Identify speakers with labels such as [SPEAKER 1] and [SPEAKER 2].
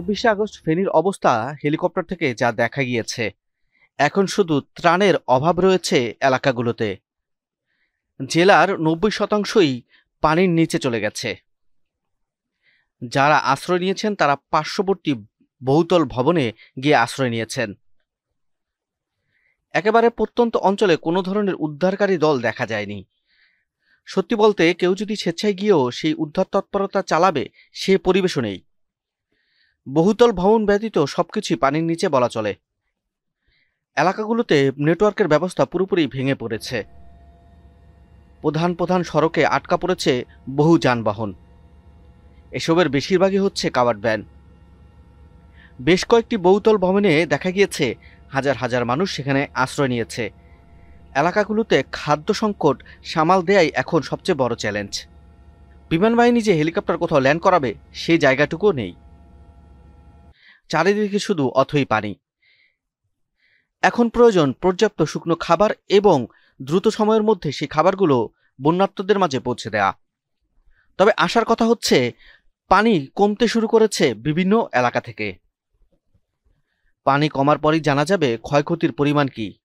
[SPEAKER 1] ২৪শে আগস্ট ফেনীর অবস্থা হেলিকপ্টার থেকে যা দেখা গিয়েছে, এখন শুধু ত্রাণের অভাব রয়েছে এলাকাগুলোতে। জেলার ৯০% পানির নিচে চলে গেছে। যারা আশ্রয় নিয়েছেন তারা পার্শ্ববর্তী বহুতল ভবনে গিয়ে আশ্রয় নিয়েছেন। একেবারে প্রত্যন্ত অঞ্চলে কোনো ধরনের উদ্ধারকারী দল দেখা যায়নি। সত্যি বলতে কেউ যদি স্বেচ্ছায় গিয়েও সেই উদ্ধার তৎপরতা চালাবে সে পরিবেশও নেই। বহুতল ভবন ব্যতীত সবকিছুই পানির নিচে বলা চলে। এলাকাগুলোতে নেটওয়ার্কের ব্যবস্থা পুরোপুরি ভেঙে পড়েছে। প্রধান প্রধান সড়কে আটকা পড়েছে বহু যানবাহন। এসবের বেশিরভাগই হচ্ছে কাভার্ড ভ্যান। বেশ কয়েকটি বহুতল ভবনে দেখা গিয়েছে হাজার হাজার মানুষ সেখানে আশ্রয় নিয়েছে। এলাকাগুলোতে খাদ্য সংকট সামাল দেয়াই এখন সবচেয়ে বড় চ্যালেঞ্জ। বিমান বাহিনী যে হেলিকপ্টার কোথাও ল্যান্ড করাবে সেই জায়গাটুকুও নেই। চারিদিকে শুধু অথই পানি। এখন প্রয়োজন পর্যাপ্ত শুকনো খাবার এবং দ্রুত সময়ের মধ্যে সেই খাবারগুলো বন্যার্তদের মাঝে পৌঁছে দেয়া। তবে আশার কথা হচ্ছে পানি কমতে শুরু করেছে বিভিন্ন এলাকা থেকে। পানি কমার পরই জানা যাবে ক্ষয়ক্ষতির পরিমাণ কি।